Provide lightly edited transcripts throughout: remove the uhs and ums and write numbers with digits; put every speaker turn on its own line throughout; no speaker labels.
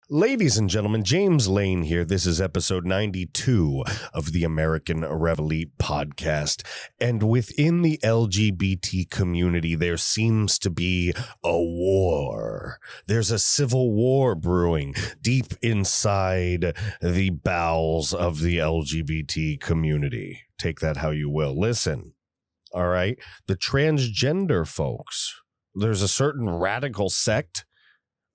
Ladies and gentlemen, James Lane here. This is episode 92 of the American Reveille podcast. And within the LGBT community, there seems to be a war. There's a civil war brewing deep inside the bowels of the LGBT community. Take that how you will. Listen, all right? The transgender folks, there's a certain radical sect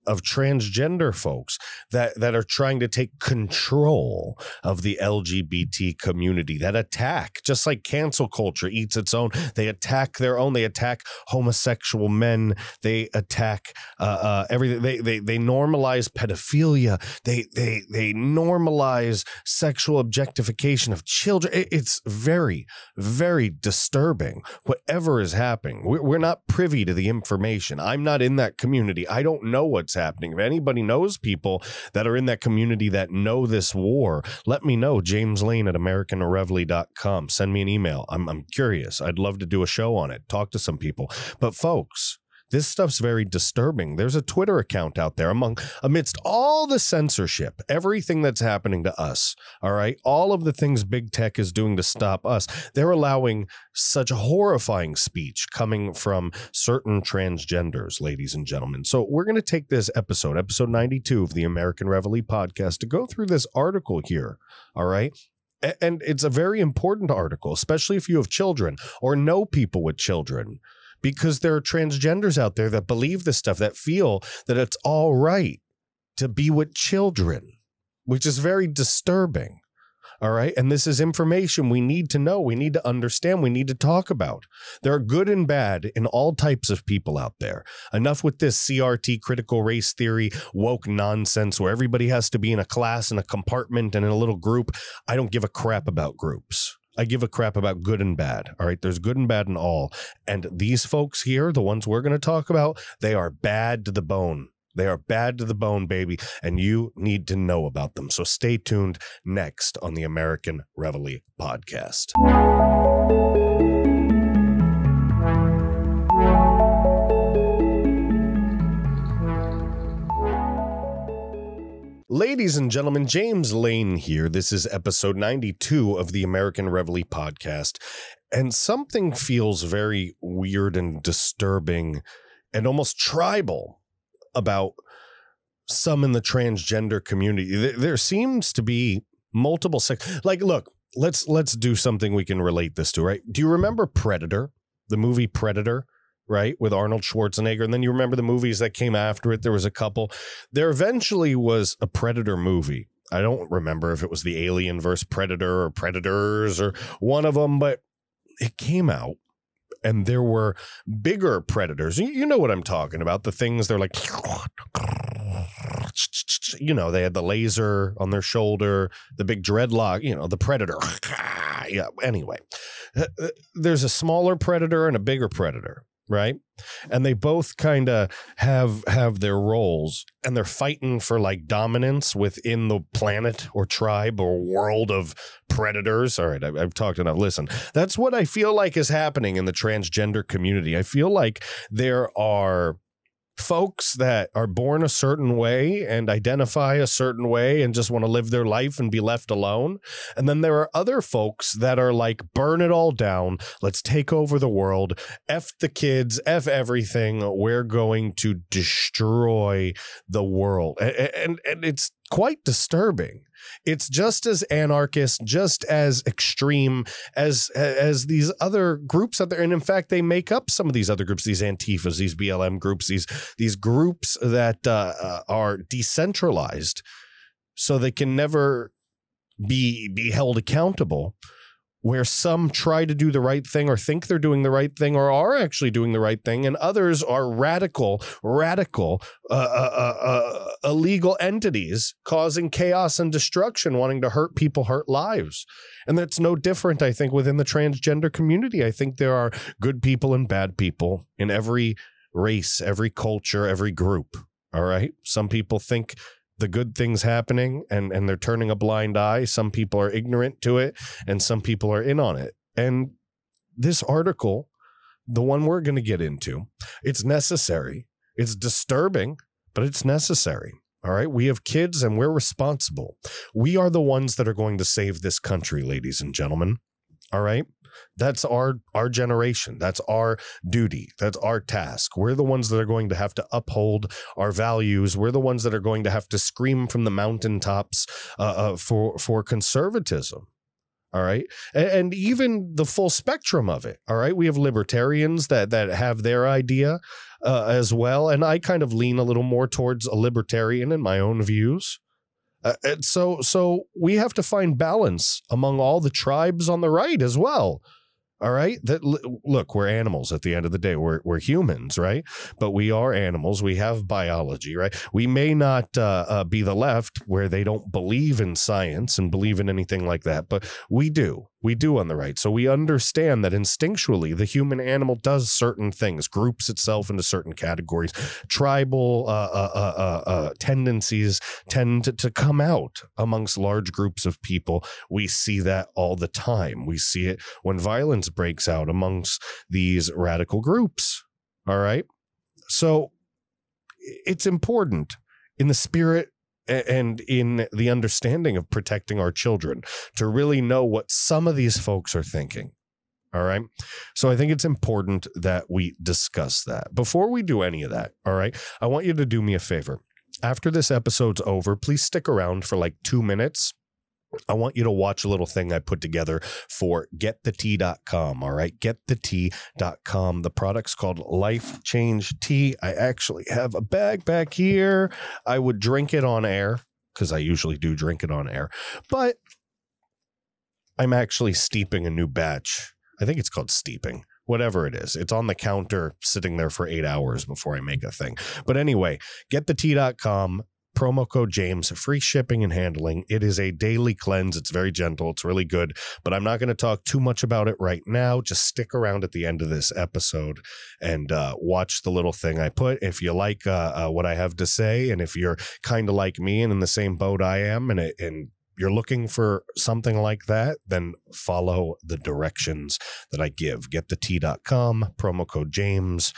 of transgender folks that are trying to take control of the LGBT community, that attack, just like cancel culture eats its own. They attack their own. They attack homosexual men. They attack everything. They normalize pedophilia. They normalize sexual objectification of children. It's very, very disturbing. Whatever is happening, we're not privy to the information. I'm not in that community. I don't know what's happening. If anybody knows people that are in that community that know this war, let me know. James Lane at AmericanReveille.com. Send me an email. I'm curious. I'd love to do a show on it. Talk to some people. But folks, this stuff's very disturbing. There's a Twitter account out there amidst all the censorship, everything that's happening to us. All right. All of the things big tech is doing to stop us. They're allowing such horrifying speech coming from certain transgenders, ladies and gentlemen. So we're going to take this episode 92 of the American Reveille podcast to go through this article here. All right. And it's a very important article, especially if you have children or know people with children. Because there are transgenders out there that believe this stuff, that feel that it's all right to be with children, which is very disturbing. All right. And this is information we need to know. We need to understand. We need to talk about. There are good and bad in all types of people out there. Enough with this CRT, critical race theory, woke nonsense where everybody has to be in a class, in a compartment, and in a little group. I don't give a crap about groups. I give a crap about good and bad. All right. There's good and bad in all. And these folks here, the ones we're going to talk about, they are bad to the bone. They are bad to the bone, baby. And you need to know about them. So stay tuned next on the American Reveille podcast. Ladies and gentlemen, James Lane here. This is episode 92 of the American Reveille podcast. And something feels very weird and disturbing and almost tribal about some in the transgender community. There seems to be multiple like, look, let's do something we can relate this to, right? Do you remember Predator, the movie Predator? Right, with Arnold Schwarzenegger. And then you remember the movies that came after it. There was a couple. There eventually was a Predator movie. I don't remember if it was the Alien versus Predator or Predators or one of them, but it came out and there were bigger predators. You know what I'm talking about. The things they're like, you know, they had the laser on their shoulder, the big dreadlock, you know, the Predator. Yeah. Anyway, there's a smaller predator and a bigger predator. Right. And they both kind of have their roles and they're fighting for like dominance within the planet or tribe or world of predators. All right. I've talked enough. Listen, that's what I feel like is happening in the transgender community. I feel like there are folks that are born a certain way and identify a certain way and just want to live their life and be left alone. And then there are other folks that are like, burn it all down. Let's take over the world. F the kids, F everything. We're going to destroy the world. And it's quite disturbing. It's just as anarchist, just as extreme as these other groups out there. And in fact, they make up some of these other groups, these Antifas, these BLM groups, these groups that are decentralized so they can never be held accountable, where some try to do the right thing or think they're doing the right thing or are actually doing the right thing, and others are radical, illegal entities causing chaos and destruction, wanting to hurt people, hurt lives. And that's no different, I think, within the transgender community. I think there are good people and bad people in every race, every culture, every group. All right. Some people think the good things happening and they're turning a blind eye. Some people are ignorant to it and some people are in on it. And this article, the one we're going to get into, it's necessary. It's disturbing, but it's necessary. All right. We have kids and we're responsible. We are the ones that are going to save this country, ladies and gentlemen. All right. That's our generation. That's our duty. That's our task. We're the ones that are going to have to uphold our values. We're the ones that are going to have to scream from the mountaintops for conservatism. All right. And even the full spectrum of it. All right. We have libertarians that have their idea as well. And I kind of lean a little more towards a libertarian in my own views. And so we have to find balance among all the tribes on the right as well. All right. Look, we're animals at the end of the day. We're humans, right? But we are animals. We have biology, right? We may not be the left where they don't believe in science and believe in anything like that, but we do. We do on the right. So we understand that instinctually the human animal does certain things, groups itself into certain categories. Tribal tendencies tend to come out amongst large groups of people. We see that all the time. We see it when violence breaks out amongst these radical groups. All right. So it's important in the spirit and in the understanding of protecting our children to really know what some of these folks are thinking. All right. So I think it's important that we discuss that. Before we do any of that, all right, I want you to do me a favor. After this episode's over, please stick around for like 2 minutes. I want you to watch a little thing I put together for getthetea.com. All right. Getthetea.com. The product's called Life Change Tea. I actually have a bag back here. I would drink it on air because I usually do drink it on air, but I'm actually steeping a new batch. I think it's called steeping. Whatever it is, it's on the counter sitting there for 8 hours before I make a thing. But anyway, getthetea.com. Promo code James, free shipping and handling. It is a daily cleanse. It's very gentle. It's really good, but I'm not going to talk too much about it right now. Just stick around at the end of this episode and watch the little thing I put. If you like what I have to say, and if you're kind of like me and in the same boat I am, and you're looking for something like that, then follow the directions that I give. Getthetea.com, promo code James,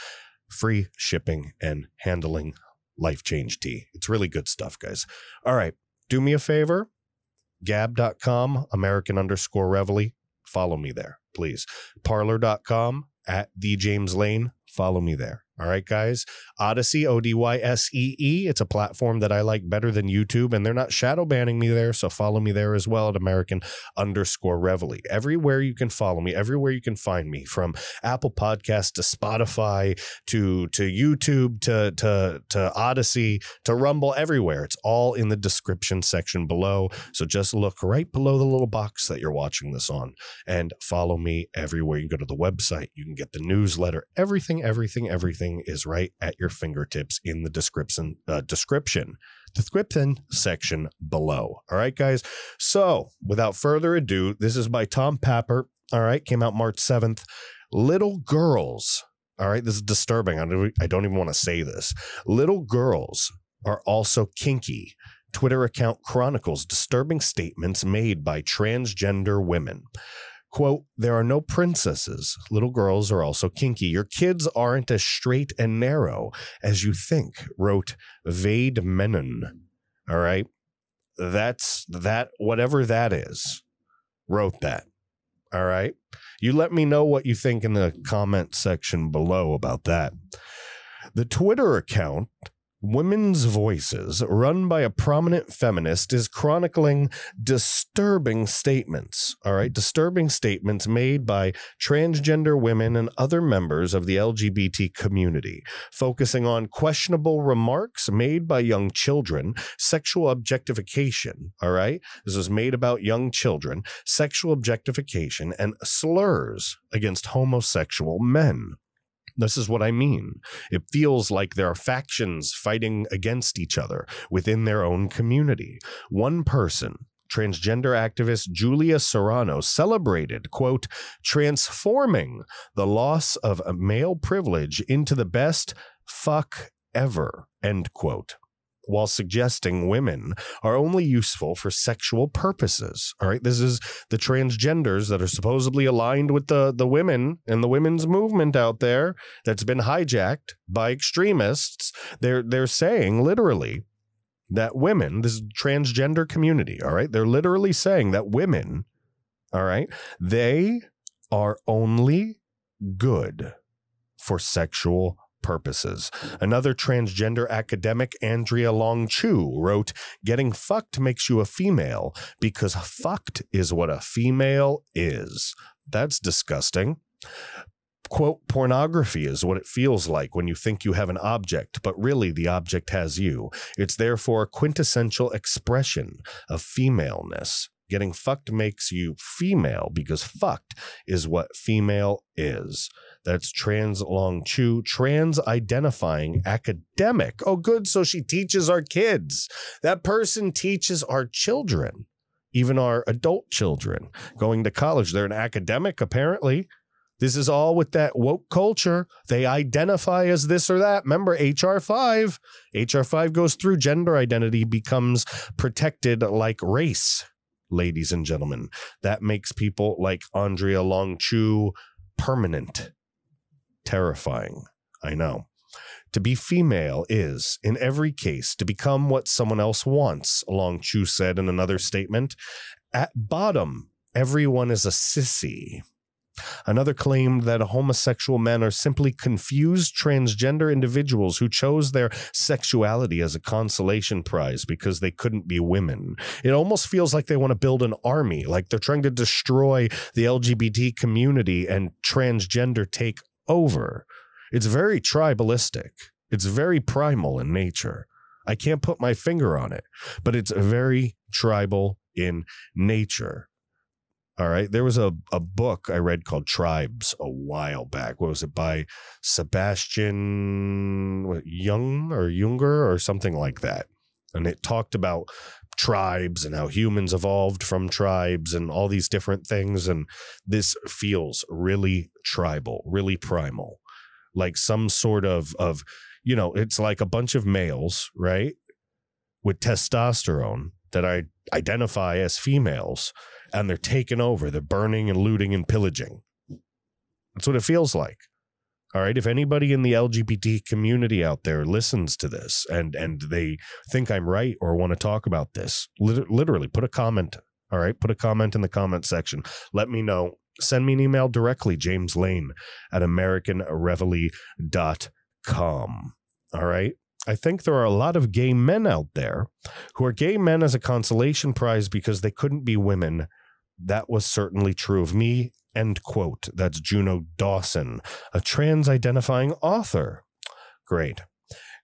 free shipping and handling. Life Change Tea. It's really good stuff, guys. All right. Do me a favor. Gab.com, American_Reveille. Follow me there, please. Parlor.com @TheJamesLane. Follow me there. All right, guys. Odyssey, ODYSEE. It's a platform that I like better than YouTube, and they're not shadow banning me there, so follow me there as well at American_Reveille. Everywhere you can follow me, everywhere you can find me, from Apple Podcasts to Spotify to YouTube to Odyssey to Rumble, everywhere. It's all in the description section below. So just look right below the little box that you're watching this on and follow me everywhere. You can go to the website, you can get the newsletter, everything is right at your fingertips in the description section below. All right, guys. So without further ado, this is by Tom Papper. All right. Came out March 7th. Little girls. All right. This is disturbing. I don't even want to say this. Little girls are also kinky. Twitter account chronicles disturbing statements made by transgender women. Quote, there are no princesses. Little girls are also kinky. Your kids aren't as straight and narrow as you think, wrote Vade Menon. All right. That's that, whatever that is, wrote that. All right. You let me know what you think in the comment section below about that. The Twitter account Women's Voices, run by a prominent feminist, is chronicling disturbing statements. All right. Disturbing statements made by transgender women and other members of the LGBT community, focusing on questionable remarks made by young children, sexual objectification. All right. This was made about young children, sexual objectification, and slurs against homosexual men. This is what I mean. It feels like there are factions fighting against each other within their own community. One person, transgender activist Julia Serrano, celebrated, quote, transforming the loss of male privilege into the best fuck ever, end quote, while suggesting women are only useful for sexual purposes. All right. This is the transgenders that are supposedly aligned with the women and the women's movement out there that's been hijacked by extremists. They're saying literally that women, this transgender community, all right, they're literally saying that women, all right, they are only good for sexual purposes. Another transgender academic, Andrea Long Chu, wrote, "Getting fucked makes you a female because fucked is what a female is." That's disgusting. Quote, "Pornography is what it feels like when you think you have an object, but really the object has you. It's therefore a quintessential expression of femaleness. Getting fucked makes you female because fucked is what female is." That's Trans Long Chu, trans-identifying academic. Oh, good. So she teaches our kids. That person teaches our children, even our adult children going to college. They're an academic, apparently. This is all with that woke culture. They identify as this or that. Remember, HR 5. HR 5 goes through gender identity, becomes protected like race, ladies and gentlemen. That makes people like Andrea Long Chu permanent. Terrifying. I know. To be female is, in every case, to become what someone else wants, Long Chu said in another statement. At bottom, everyone is a sissy. Another claimed that homosexual men are simply confused transgender individuals who chose their sexuality as a consolation prize because they couldn't be women. It almost feels like they want to build an army, like they're trying to destroy the LGBT community and transgender take over. It's very tribalistic. It's very primal in nature. I can't put my finger on it, but it's very tribal in nature. All right. There was a book I read called Tribes a while back. What was it, by Sebastian Junger or something like that? And it talked about tribes and how humans evolved from tribes and all these different things. And this feels really tribal, really primal, like some sort of, it's like a bunch of males, right, with testosterone that I identify as females, and they're taking over. They're burning and looting and pillaging. That's what it feels like. All right. If anybody in the LGBT community out there listens to this and they think I'm right or want to talk about this, literally put a comment. All right. Put a comment in the comment section. Let me know. Send me an email directly, jameslane@americanreveille.com. All right. I think there are a lot of gay men out there who are gay men as a consolation prize because they couldn't be women. That was certainly true of me. End quote. That's Juno Dawson, a trans-identifying author. Great.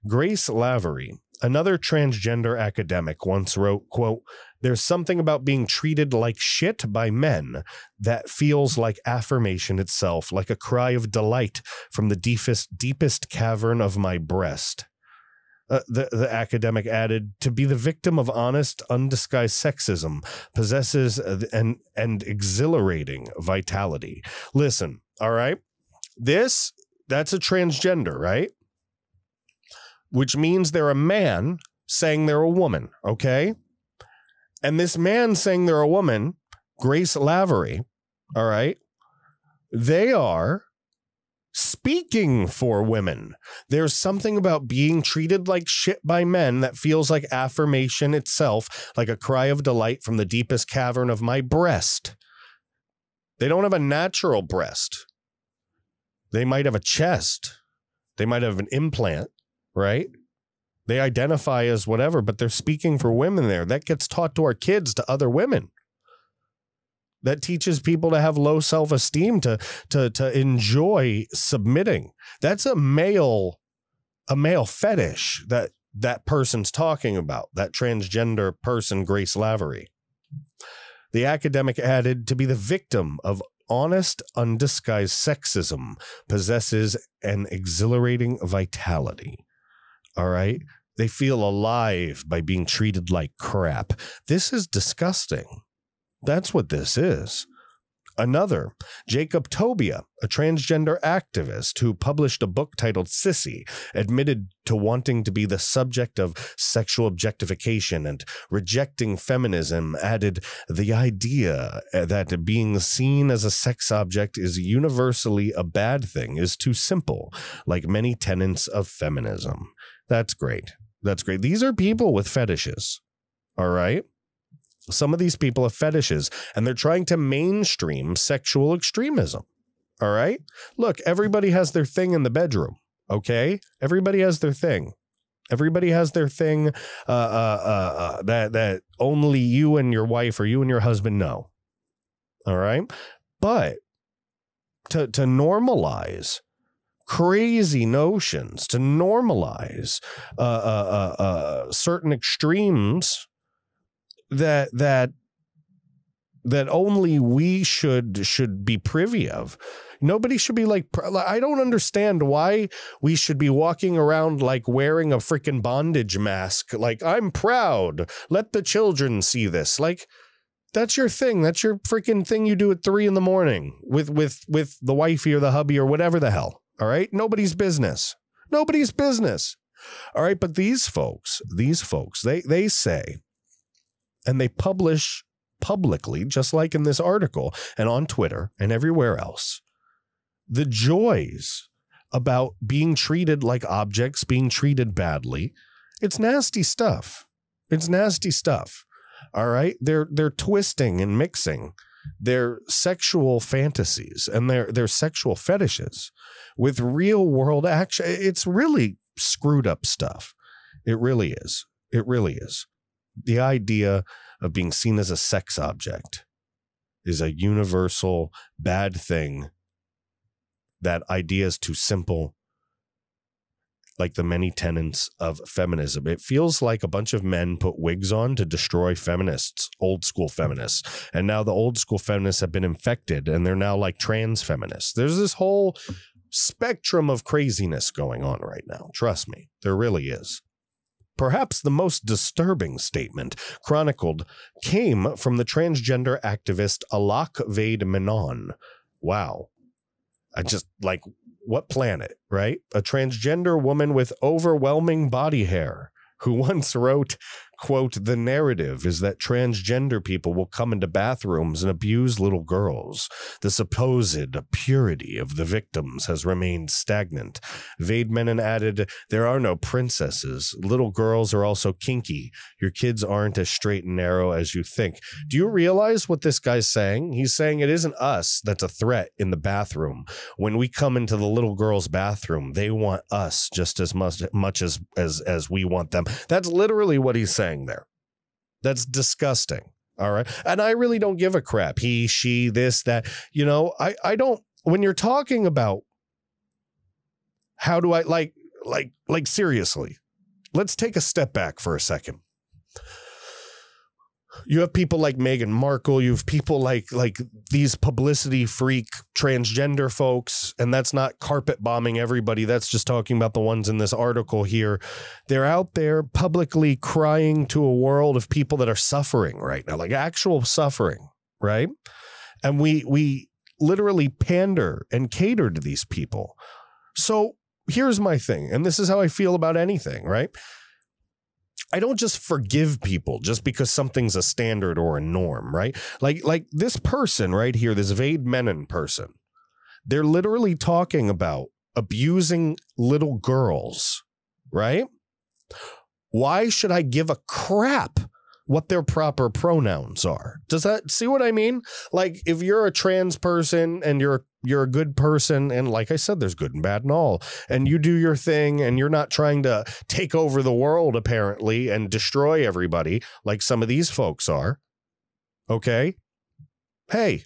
Grace Lavery, another transgender academic, once wrote, quote, "There's something about being treated like shit by men that feels like affirmation itself, like a cry of delight from the deepest cavern of my breast." The academic added, "To be the victim of honest, undisguised sexism possesses an exhilarating vitality." Listen, all right? That's a transgender, right? Which means they're a man saying they're a woman, okay? And this man saying they're a woman, Grace Lavery, all right? They are speaking for women. There's something about being treated like shit by men that feels like affirmation itself, like a cry of delight from the deepest cavern of my breast. They don't have a natural breast. They might have a chest. They might have an implant, right? They identify as whatever, but they're speaking for women there. That gets taught to our kids, to other women. That teaches people to have low self-esteem, to enjoy submitting. That's a male fetish that person's talking about, that transgender person, Grace Lavery. The academic added, "To be the victim of honest, undisguised sexism possesses an exhilarating vitality." All right? They feel alive by being treated like crap. This is disgusting. That's what this is. Another, Jacob Tobia, a transgender activist who published a book titled Sissy, admitted to wanting to be the subject of sexual objectification and rejecting feminism, added, "The idea that being seen as a sex object is universally a bad thing is too simple, like many tenets of feminism." That's great. That's great. These are people with fetishes. All right. Some of these people have fetishes and they're trying to mainstream sexual extremism. All right. Look, everybody has their thing in the bedroom. OK, everybody has their thing. Everybody has their thing that only you and your wife or you and your husband know. All right. But to normalize crazy notions, to normalize certain extremes that only we should be privy of. Nobody should be like, I don't understand why we should be walking around like wearing a freaking bondage mask. Like, I'm proud. Let the children see this. Like, that's your thing. That's your freaking thing you do at 3 a.m. with the wifey or the hubby or whatever the hell. All right. Nobody's business. Nobody's business. All right. But these folks, they say, and they publish publicly, just like in this article and on Twitter and everywhere else, the joys about being treated like objects, being treated badly. It's nasty stuff. It's nasty stuff. All right. They're twisting and mixing their sexual fantasies and their sexual fetishes with real world action. It's really screwed up stuff. It really is. It really is. The idea of being seen as a sex object is a universal bad thing. That idea is too simple. Like the many tenets of feminism. It feels like a bunch of men put wigs on to destroy feminists, old school feminists. And now the old school feminists have been infected and they're now like trans feminists. There's this whole spectrum of craziness going on right now. Trust me, there really is. Perhaps the most disturbing statement chronicled came from the transgender activist Alak Vade Menon. Wow. I just like, what planet, right? A transgender woman with overwhelming body hair who once wrote, quote, "The narrative is that transgender people will come into bathrooms and abuse little girls. The supposed purity of the victims has remained stagnant." Vaidmanen added, "There are no princesses. Little girls are also kinky. Your kids aren't as straight and narrow as you think." Do you realize what this guy's saying? He's saying it isn't us that's a threat in the bathroom. When we come into the little girl's bathroom, they want us just as much as we want them. That's literally what he's saying there. That's disgusting. All right. And I really don't give a crap. He, she, this, that, you know, I don't, when you're talking about how do I like seriously, let's take a step back for a second. You have people like Meghan Markle. You have people like these publicity freak transgender folks. And that's not carpet bombing everybody. That's just talking about the ones in this article here. They're out there publicly crying to a world of people that are suffering right now, like actual suffering. Right. And we literally pander and cater to these people. So here's my thing. And this is how I feel about anything. Right. I don't just forgive people just because something's a standard or a norm, right? Like this person right here, this Vaidmanen person, they're literally talking about abusing little girls, right? Why should I give a crap what their proper pronouns are? Does that see what I mean? Like if you're a trans person and you're a good person, and like I said, there's good and bad and all, and you do your thing and you're not trying to take over the world apparently and destroy everybody like some of these folks are. Okay. Hey,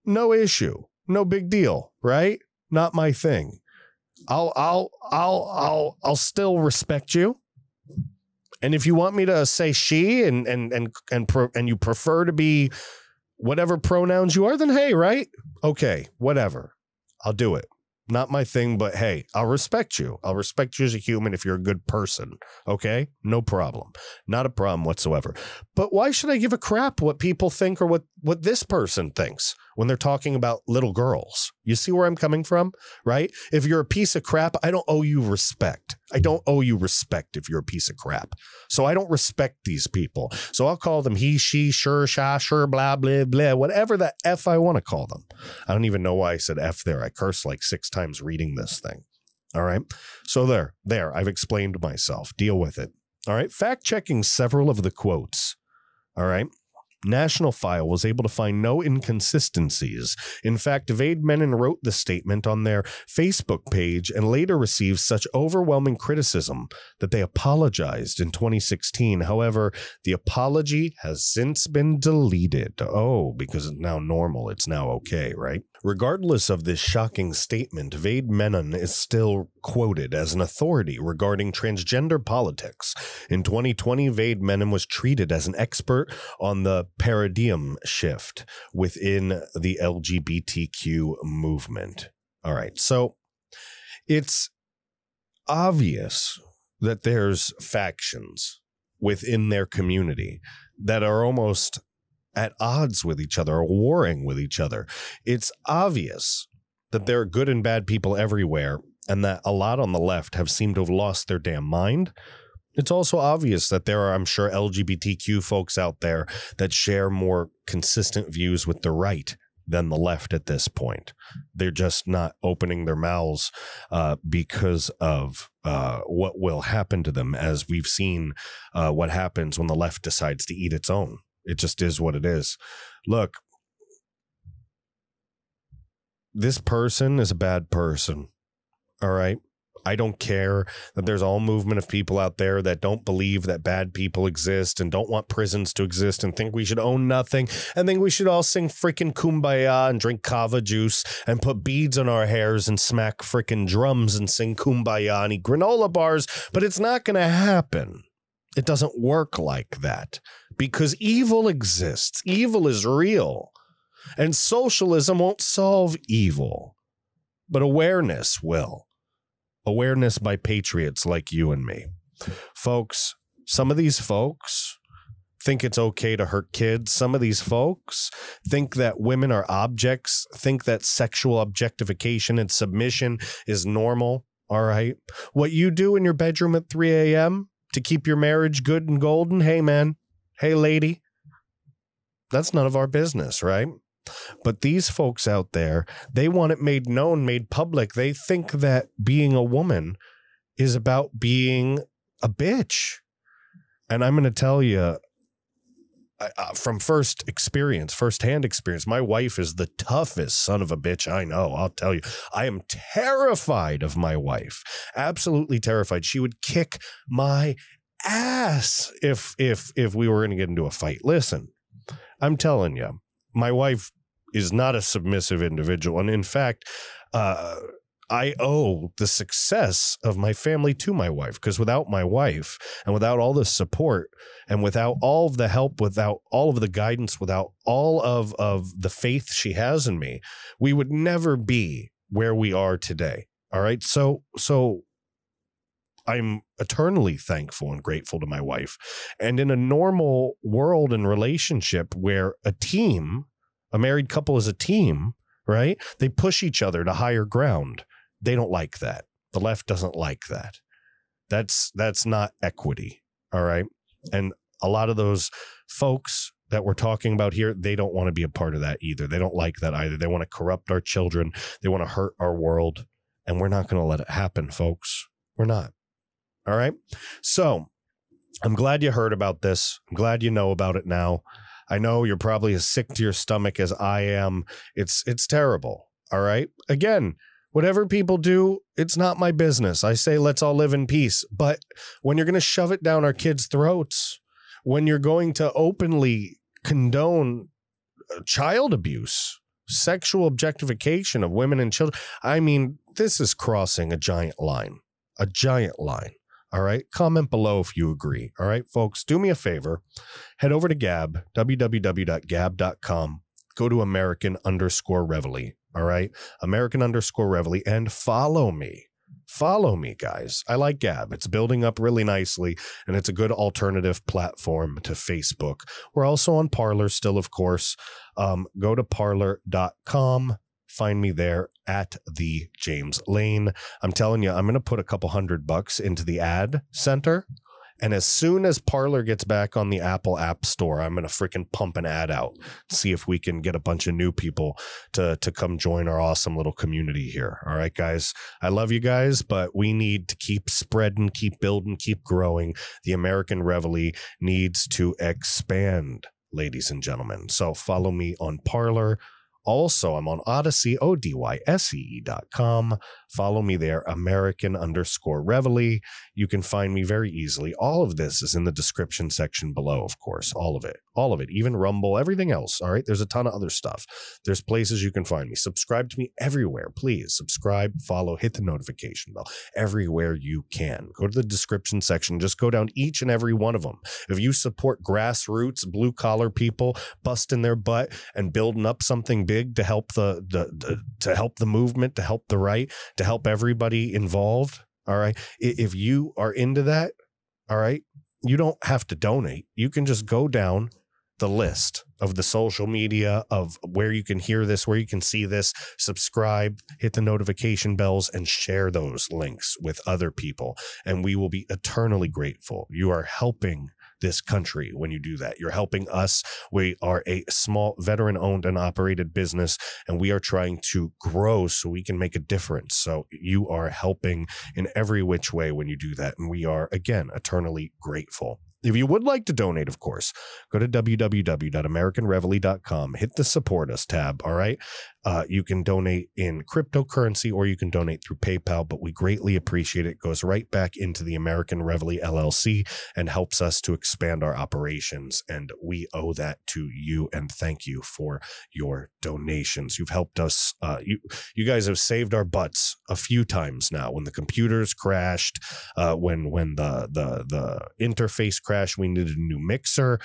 no issue. No big deal, right? Not my thing. I'll still respect you. And if you want me to say she and you prefer to be whatever pronouns you are, then hey, right? Okay, whatever. I'll do it. Not my thing, but hey, I'll respect you. I'll respect you as a human if you're a good person. Okay? No problem. Not a problem whatsoever. But why should I give a crap what people think or what this person thinks when they're talking about little girls? You see where I'm coming from, right? If you're a piece of crap, I don't owe you respect. I don't owe you respect if you're a piece of crap. So I don't respect these people. So I'll call them he, she, sure, sha, sure, blah, blah, blah, whatever the F I want to call them. I don't even know why I said F there. I cursed like 6 times reading this thing. All right. So there, I've explained myself. Deal with it. All right. Fact checking several of the quotes. All right. National File was able to find no inconsistencies. In fact, Vade Menon wrote the statement on their Facebook page and later received such overwhelming criticism that they apologized in 2016. However, the apology has since been deleted. Oh, because it's now normal. It's now okay, right? Regardless of this shocking statement, Vade Menon is still quoted as an authority regarding transgender politics. In 2020, Vade Menon was treated as an expert on the paradigm shift within the LGBTQ movement. All right, so it's obvious that there's factions within their community that are almost at odds with each other or warring with each other. It's obvious that there are good and bad people everywhere and that a lot on the left have seemed to have lost their damn mind. It's also obvious that there are, I'm sure, LGBTQ folks out there that share more consistent views with the right than the left at this point. They're just not opening their mouths because of what will happen to them, as we've seen what happens when the left decides to eat its own. It just is what it is. Look, this person is a bad person. All right. I don't care that there's all movement of people out there that don't believe that bad people exist and don't want prisons to exist and think we should own nothing and think we should all sing freaking Kumbaya and drink kava juice and put beads on our hairs and smack freaking drums and sing Kumbaya and eat granola bars. But it's not going to happen. It doesn't work like that because evil exists. Evil is real, and socialism won't solve evil, but awareness will. Awareness by patriots like you and me. Folks, some of these folks think it's okay to hurt kids. Some of these folks think that women are objects, think that sexual objectification and submission is normal. All right. What you do in your bedroom at 3 a.m. to keep your marriage good and golden, hey, man, hey, lady, that's none of our business, right? But these folks out there, they want it made known, made public. They think that being a woman is about being a bitch. And I'm going to tell you from firsthand experience, my wife is the toughest son of a bitch I know. I'll tell you, I am terrified of my wife. Absolutely terrified. She would kick my ass if we were going to get into a fight. Listen, I'm telling you, my wife is not a submissive individual. And in fact, I owe the success of my family to my wife, because without my wife and without all the support and without all of the help, without all of the guidance, without all of the faith she has in me, we would never be where we are today. All right. So I'm eternally thankful and grateful to my wife. And in a normal world and relationship where a married couple is a team, right? They push each other to higher ground. They don't like that. The left doesn't like that. That's not equity. All right. And a lot of those folks that we're talking about here, they don't want to be a part of that either. They don't like that either. They want to corrupt our children. They want to hurt our world. And we're not going to let it happen, folks. We're not. All right. So I'm glad you heard about this. I'm glad you know about it now. I know you're probably as sick to your stomach as I am. It's terrible. All right. Again, whatever people do, it's not my business. I say, let's all live in peace. But when you're going to shove it down our kids' throats, when you're going to openly condone child abuse, sexual objectification of women and children, I mean, this is crossing a giant line. All right. Comment below if you agree. All right, folks, do me a favor. Head over to Gab, www.gab.com. Go to American_Reveille. All right. American_Reveille, and follow me. Follow me, guys. I like Gab. It's building up really nicely, and it's a good alternative platform to Facebook. We're also on Parler still, of course. Go to parler.com. Find me there at the James Lane. I'm telling you, I'm going to put a couple $100 into the ad center, And as soon as Parler gets back on the Apple App Store, I'm going to freaking pump an ad out, see if we can get a bunch of new people to come join our awesome little community here. All right, guys, I love you guys, but we need to keep spreading, keep building, keep growing. The American Reveille needs to expand, ladies and gentlemen. So follow me on Parler. Also, I'm on Odyssey, ODYSEE.com. Follow me there, American_Reveille. You can find me very easily. All of this is in the description section below, of course. All of it, even Rumble, everything else. All right. There's a ton of other stuff. There's places you can find me. Subscribe to me everywhere. Please subscribe, follow, hit the notification bell everywhere you can. Go to the description section. Just go down each and every one of them. If you support grassroots, blue collar people busting their butt and building up something big to help to help the movement, to help the right, to help everybody involved. All right. If you are into that, all right, you don't have to donate. You can just go down the list of the social media of where you can hear this, where you can see this, subscribe, hit the notification bells, and share those links with other people. And we will be eternally grateful. You are helping this country when you do that. You're helping us. We are a small veteran-owned and operated business, and we are trying to grow so we can make a difference. So you are helping in every which way when you do that. And we are, again, eternally grateful. If you would like to donate, of course, go to www.americanreveille.com, hit the support us tab. All right. You can donate in cryptocurrency or you can donate through PayPal, but we greatly appreciate it. It goes right back into the American Reveille LLC and helps us to expand our operations. And we owe that to you. And thank you for your donations. You've helped us. You guys have saved our butts a few times now. When the computers crashed, when the interface crashed, we needed a new mixer.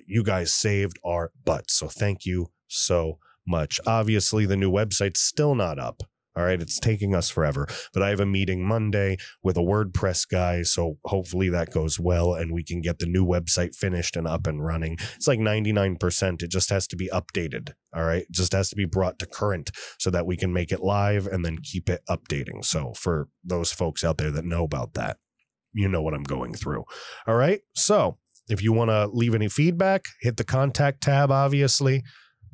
You guys saved our butts. So thank you so much. Obviously, the new website's still not up. All right. It's taking us forever, but I have a meeting Monday with a WordPress guy. So hopefully that goes well and we can get the new website finished and up and running. It's like 99%. It just has to be updated. All right. It just has to be brought to current so that we can make it live and then keep it updating. So for those folks out there that know about that, you know what I'm going through. All right. So if you want to leave any feedback, hit the contact tab, obviously.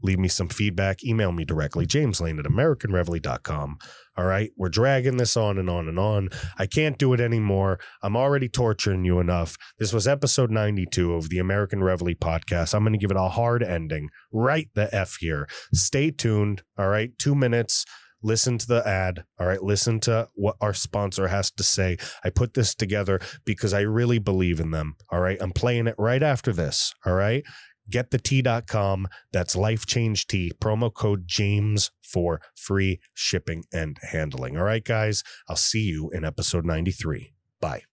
Leave me some feedback. Email me directly, jameslane@americanreveille.com. All right. We're dragging this on and on and on. I can't do it anymore. I'm already torturing you enough. This was episode 92 of the American Reveille podcast. I'm going to give it a hard ending right the F here. Stay tuned. All right. 2 minutes. Listen to the ad. All right. Listen to what our sponsor has to say. I put this together because I really believe in them. All right. I'm playing it right after this. All right. GetTheTea.com. That's Life Change Tea. Promo code James for free shipping and handling. All right, guys. I'll see you in episode 93. Bye.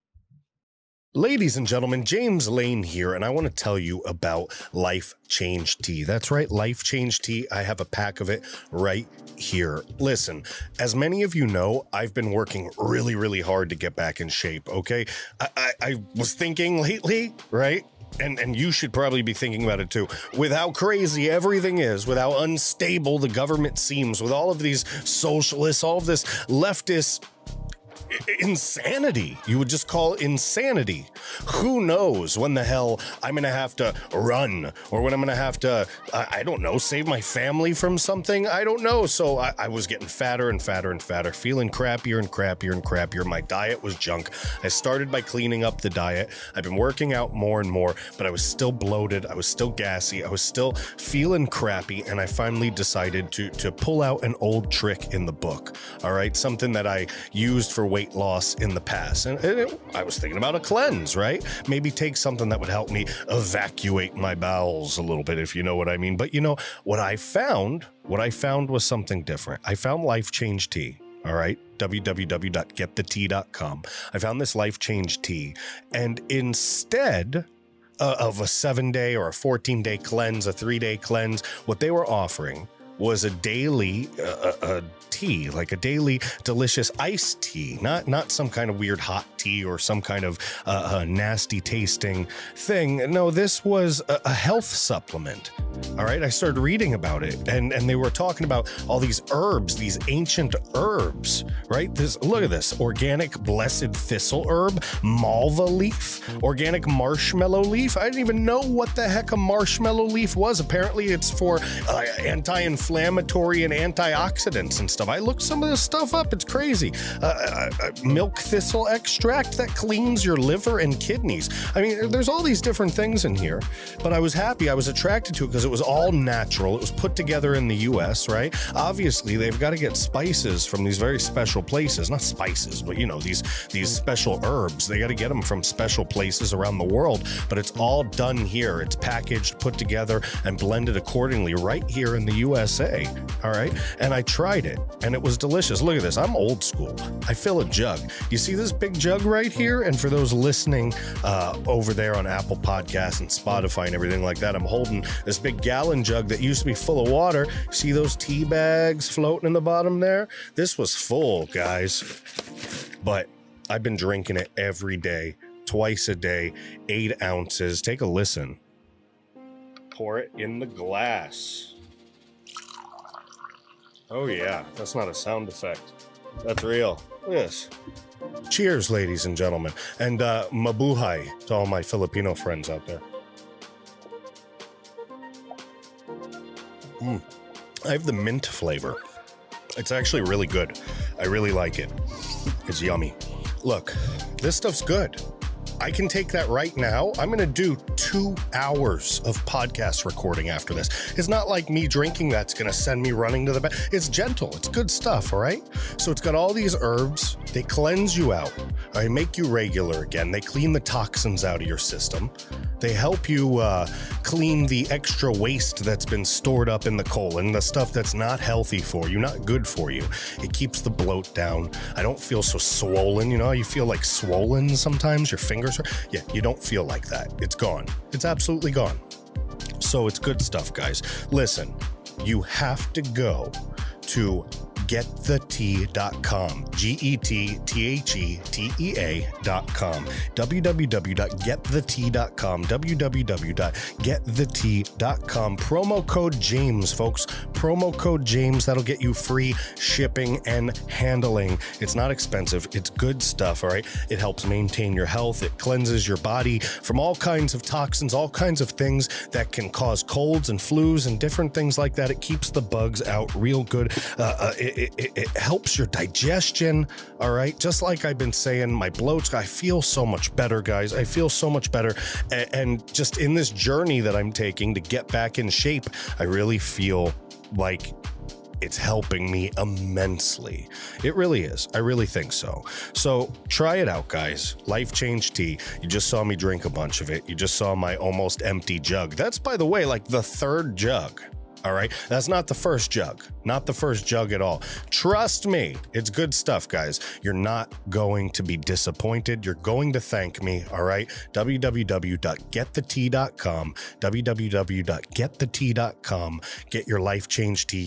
Ladies and gentlemen, James Lane here, and I want to tell you about Life Change Tea. That's right, Life Change Tea. I have a pack of it right here. Listen, as many of you know, I've been working really, really hard to get back in shape, okay? I was thinking lately, right? And you should probably be thinking about it too, with how crazy everything is, with how unstable the government seems, with all of these socialists, all of this leftist insanity. You would just call insanity. Who knows when the hell I'm going to have to run or when I'm going to have to, I don't know, save my family from something. I don't know. So I was getting fatter and fatter and fatter, feeling crappier and crappier and crappier. My diet was junk. I started by cleaning up the diet. I've been working out more and more, but I was still bloated. I was still gassy. I was still feeling crappy. And I finally decided to pull out an old trick in the book. All right. Something that I used for weight loss in the past. And I was thinking about a cleanse, right? Maybe take something that would help me evacuate my bowels a little bit, if you know what I mean. But you know, what I found was something different. I found Life Change Tea. All right. www.getthetea.com. I found this Life Change Tea. And instead of a 7-day or a 14-day cleanse, a 3-day cleanse, what they were offering was a daily tea, like a daily delicious iced tea, not some kind of weird hot tea or some kind of nasty tasting thing. No, this was a health supplement All right, I started reading about it, and they were talking about all these herbs, these ancient herbs, right? Look at this: organic blessed thistle herb, malva leaf, organic marshmallow leaf. I didn't even know what the heck a marshmallow leaf was. Apparently, it's for anti-inflammatory and antioxidants and stuff. I looked some of this stuff up. It's crazy. Milk thistle extract that cleans your liver and kidneys. I mean, there's all these different things in here, but I was happy. I was attracted to it because it was all natural. It was put together in the US, right? Obviously, they've got to get spices from these very special places. Not spices, but you know, these special herbs. They got to get them from special places around the world, but it's all done here. It's packaged, put together, and blended accordingly right here in the USA. All right? And I tried it, and it was delicious. Look at this. I'm old school. I fill a jug. You see this big jug right here? And for those listening over there on Apple Podcasts and Spotify and everything like that, I'm holding this big gallon jug that used to be full of water. See those tea bags floating in the bottom there? This was full, guys. But I've been drinking it every day, twice a day, 8 ounces. Take a listen. Pour it in the glass. Oh yeah, that's not a sound effect. That's real. Look at this. Cheers, ladies and gentlemen. And mabuhay to all my Filipino friends out there. I have the mint flavor. It's actually really good. I really like it. It's yummy. Look, this stuff's good. I can take that right now. I'm going to do 2 hours of podcast recording after this. It's not like me drinking that's going to send me running to the back. It's gentle. It's good stuff, all right? So it's got all these herbs. They cleanse you out. They make you regular again. They clean the toxins out of your system. They help you clean the extra waste that's been stored up in the colon, the stuff that's not healthy for you, not good for you. It keeps the bloat down. I don't feel so swollen. You know how you feel like swollen sometimes? Your fingers are... Yeah, you don't feel like that. It's gone. It's absolutely gone. So it's good stuff, guys. Listen, you have to go to getthetea.com, GETTHETEA.com, www.getthetea.com, www.getthetea.com. Promo code James, folks. Promo code James. That'll get you free shipping and handling. It's not expensive. It's good stuff, all right? It helps maintain your health. It cleanses your body from all kinds of toxins, all kinds of things that can cause colds and flus and different things like that. It keeps the bugs out real good. It helps your digestion, all right? Just like I've been saying, my bloats, I feel so much better, guys. I feel so much better. And just in this journey that I'm taking to get back in shape, I really feel like it's helping me immensely. It really is. I really think so. So try it out, guys. Life Change Tea. You just saw me drink a bunch of it. You just saw my almost empty jug. That's, by the way, like the 3rd jug. All right. That's not the first jug. Not the first jug at all. Trust me. It's good stuff, guys. You're not going to be disappointed. You're going to thank me. All right. www.getthetea.com. www.getthetea.com. Get your Life Change Tea.